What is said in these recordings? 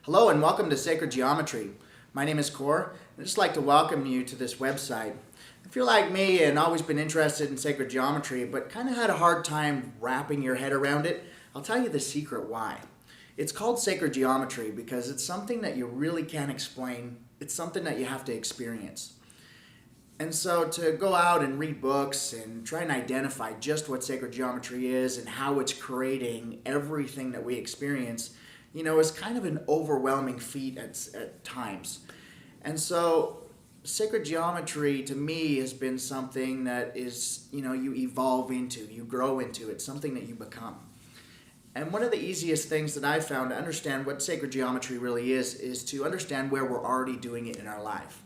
Hello and welcome to Sacred Geometry. My name is Core. I'd just like to welcome you to this website. If you're like me and always been interested in sacred geometry but kind of had a hard time wrapping your head around it, I'll tell you the secret why. It's called sacred geometry because it's something that you really can't explain. It's something that you have to experience. And so to go out and read books and try and identify just what sacred geometry is and how it's creating everything that we experience, is kind of an overwhelming feat at times. And so sacred geometry to me has been something that is, you evolve into, you grow into, it's something that you become. And one of the easiest things that I've found to understand what sacred geometry really is to understand where we're already doing it in our life.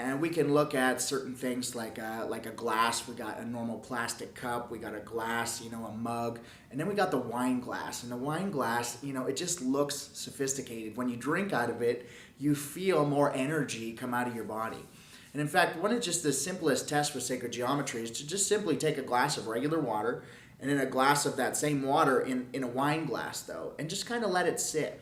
And we can look at certain things like a glass. We got a normal plastic cup. We got a glass, a mug. And then we got the wine glass. And the wine glass, it just looks sophisticated. When you drink out of it, you feel more energy come out of your body. And in fact, one of just the simplest tests for sacred geometry is to just simply take a glass of regular water and then a glass of that same water in a wine glass, though, and just kind of let it sit.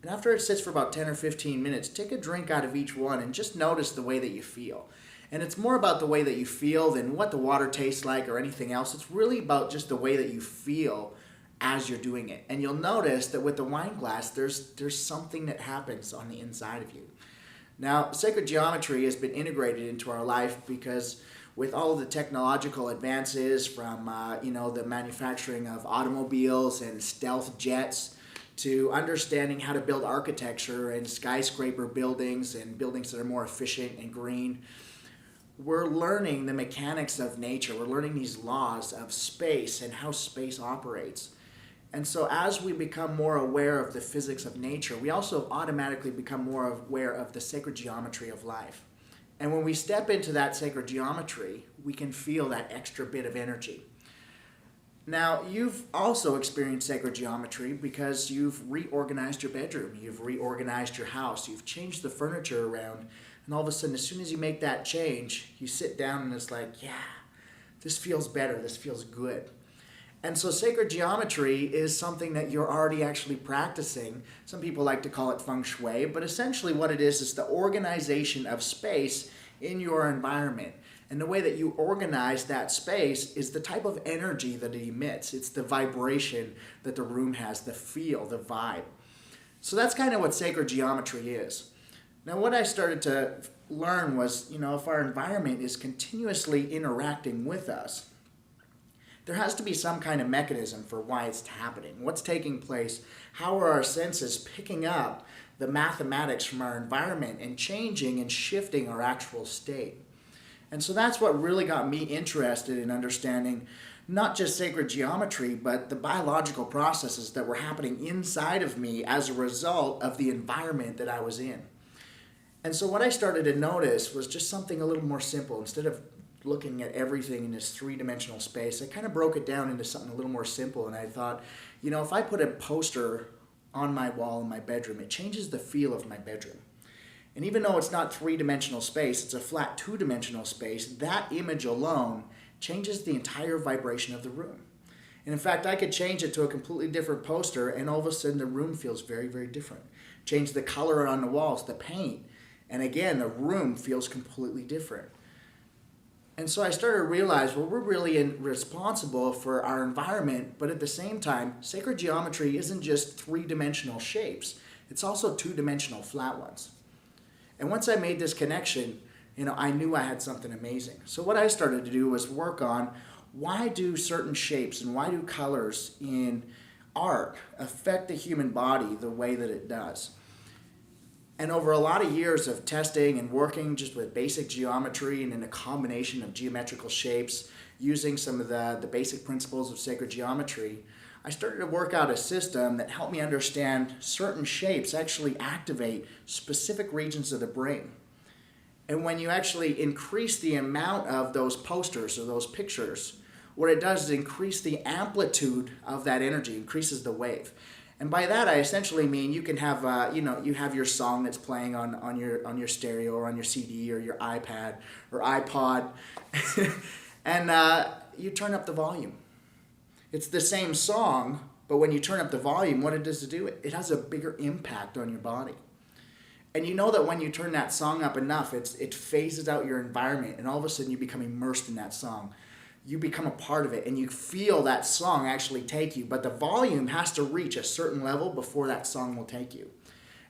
And after it sits for about 10 or 15 minutes, take a drink out of each one and just notice the way that you feel. And it's more about the way that you feel than what the water tastes like or anything else. It's really about just the way that you feel as you're doing it. And you'll notice that with the wine glass, there's something that happens on the inside of you. Now, sacred geometry has been integrated into our life because with all of the technological advances from, the manufacturing of automobiles and stealth jets, to understanding how to build architecture and skyscraper buildings and buildings that are more efficient and green. We're learning the mechanics of nature. We're learning these laws of space and how space operates. And so as we become more aware of the physics of nature, we also automatically become more aware of the sacred geometry of life. And when we step into that sacred geometry, we can feel that extra bit of energy. Now, you've also experienced sacred geometry because you've reorganized your bedroom, you've reorganized your house, you've changed the furniture around, and all of a sudden, as soon as you make that change, you sit down and it's like, yeah, this feels better, this feels good. And so sacred geometry is something that you're already actually practicing. Some people like to call it feng shui, but essentially what it is the organization of space in your environment. And the way that you organize that space is the type of energy that it emits. It's the vibration that the room has, the feel, the vibe. So that's kind of what sacred geometry is. Now, what I started to learn was, if our environment is continuously interacting with us, there has to be some kind of mechanism for why it's happening. What's taking place? How are our senses picking up the mathematics from our environment and changing and shifting our actual state? And so that's what really got me interested in understanding not just sacred geometry, but the biological processes that were happening inside of me as a result of the environment that I was in. And so what I started to notice was just something a little more simple. Instead of looking at everything in this three-dimensional space, I kind of broke it down into something a little more simple. And I thought, if I put a poster on my wall in my bedroom, it changes the feel of my bedroom. And even though it's not three-dimensional space, it's a flat two-dimensional space, that image alone changes the entire vibration of the room. And in fact, I could change it to a completely different poster and all of a sudden the room feels very, very different. Change the color on the walls, the paint, and again, the room feels completely different. And so I started to realize, we're really responsible for our environment, but at the same time, sacred geometry isn't just three-dimensional shapes. It's also two-dimensional flat ones. And once I made this connection, I knew I had something amazing. So what I started to do was work on why do certain shapes and why do colors in art affect the human body the way that it does. And over a lot of years of testing and working just with basic geometry and in a combination of geometrical shapes, using some of the basic principles of sacred geometry, I started to work out a system that helped me understand certain shapes actually activate specific regions of the brain. And when you actually increase the amount of those posters or those pictures, what it does is increase the amplitude of that energy, increases the wave. And by that, I essentially mean you can have, you have your song that's playing on your stereo or on your CD or your iPad or iPod, and you turn up the volume. It's the same song, But when you turn up the volume, what it does to do, it has a bigger impact on your body. And you know that when you turn that song up enough, it phases out your environment, and all of a sudden you become immersed in that song. You become a part of it, and you feel that song actually take you. But the volume has to reach a certain level before that song will take you.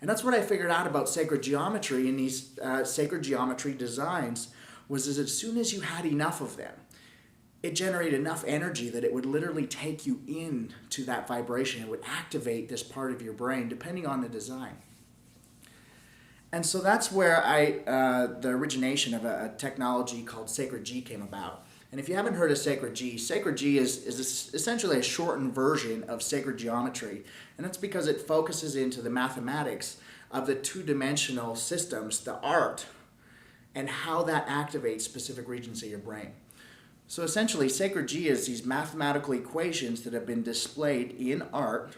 And that's what I figured out about sacred geometry in these sacred geometry designs, was as soon as you had enough of them, it generated enough energy that it would literally take you into that vibration. It would activate this part of your brain, depending on the design. And so that's where the origination of a technology called Sacred G came about. And if you haven't heard of Sacred G is essentially a shortened version of sacred geometry. And that's because it focuses into the mathematics of the two-dimensional systems, the art, and how that activates specific regions of your brain. So essentially, Sacred G is these mathematical equations that have been displayed in art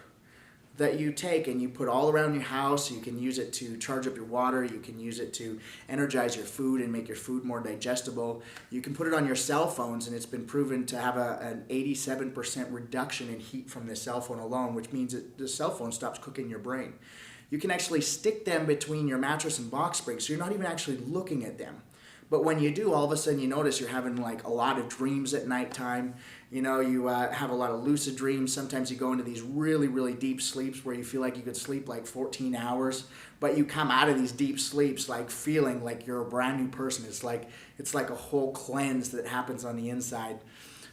that you take and you put all around your house. You can use it to charge up your water. You can use it to energize your food and make your food more digestible. You can put it on your cell phones, and it's been proven to have an 87% reduction in heat from the cell phone alone, which means that the cell phone stops cooking your brain. You can actually stick them between your mattress and box springs, so you're not even actually looking at them. But when you do, all of a sudden you notice you're having like a lot of dreams at nighttime. You know, you have a lot of lucid dreams. Sometimes you go into these really, really deep sleeps where you feel like you could sleep like 14 hours, but you come out of these deep sleeps like feeling like you're a brand new person. It's like a whole cleanse that happens on the inside.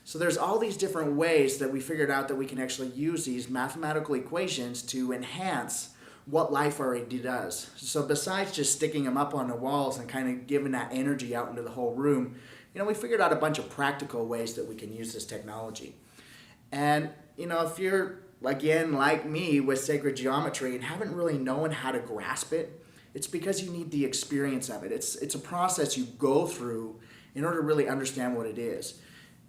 So there's all these different ways that we figured out that we can actually use these mathematical equations to enhance what life already does. So besides just sticking them up on the walls and kind of giving that energy out into the whole room, you know, we figured out a bunch of practical ways that we can use this technology. And, you know, if you're, again, like me with sacred geometry and haven't really known how to grasp it, it's because you need the experience of it. It's a process you go through in order to really understand what it is.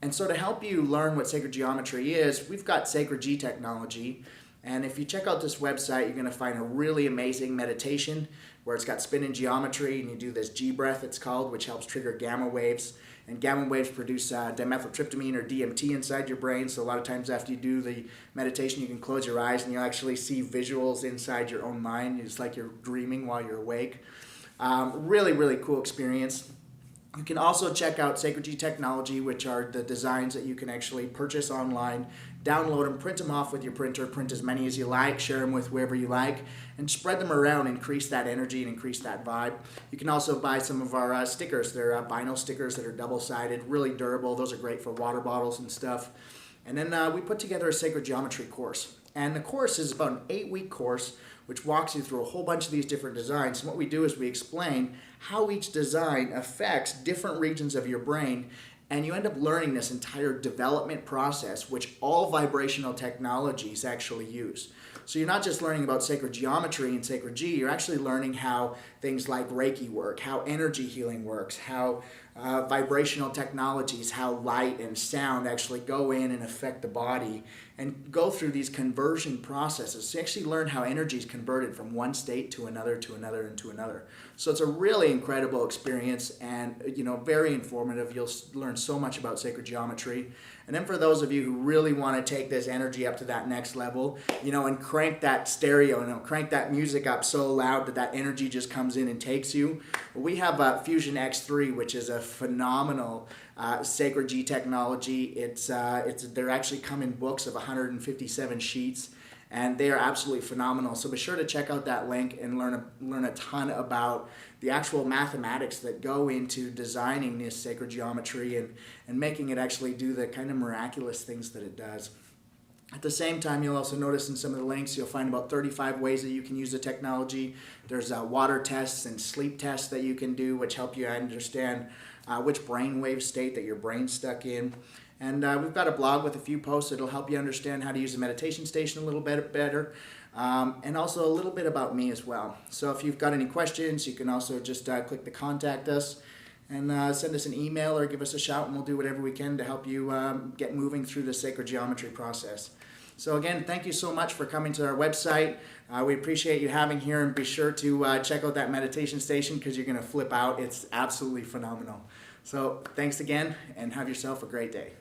And so to help you learn what sacred geometry is, we've got Sacred G technology. And if you check out this website, you're going to find a really amazing meditation where it's got spinning geometry, and you do this G breath, it's called, which helps trigger gamma waves. And gamma waves produce dimethyltryptamine, or DMT, inside your brain. So a lot of times after you do the meditation, you can close your eyes and you'll actually see visuals inside your own mind. It's like you're dreaming while you're awake. Really, really cool experience. You can also check out Sacred G Technology, which are the designs that you can actually purchase online, download them, print them off with your printer, print as many as you like, share them with whoever you like, and spread them around, increase that energy and increase that vibe. You can also buy some of our stickers. They're vinyl stickers that are double-sided, really durable. Those are great for water bottles and stuff. And then we put together a Sacred Geometry course. And the course is about an 8-week course which walks you through a whole bunch of these different designs. And what we do is we explain how each design affects different regions of your brain, and you end up learning this entire development process, which all vibrational technologies actually use. So you're not just learning about sacred geometry and Sacred G, you're actually learning how things like Reiki work, how energy healing works, how vibrational technologies, how light and sound actually go in and affect the body, and go through these conversion processes to actually learn how energy is converted from one state to another, to another, and to another. So it's a really incredible experience, and very informative. You'll learn so much about sacred geometry. And then for those of you who really want to take this energy up to that next level, and crank that stereo and crank that music up so loud that that energy just comes in and takes you, we have Fusion X3, which is a phenomenal Sacred G technology. They're actually come in books of 157 sheets, and they are absolutely phenomenal. So be sure to check out that link and learn a ton about the actual mathematics that go into designing this sacred geometry and making it actually do the kind of miraculous things that it does. At the same time, you'll also notice in some of the links, you'll find about 35 ways that you can use the technology. There's water tests and sleep tests that you can do, which help you understand which brainwave state that your brain's stuck in. And we've got a blog with a few posts that'll help you understand how to use the meditation station a little bit better, and also a little bit about me as well. So if you've got any questions, you can also just click the contact us and send us an email or give us a shout, and we'll do whatever we can to help you get moving through the sacred geometry process. So again, thank you so much for coming to our website. We appreciate you having here, and be sure to check out that meditation station because you're going to flip out. It's absolutely phenomenal. So thanks again, and have yourself a great day.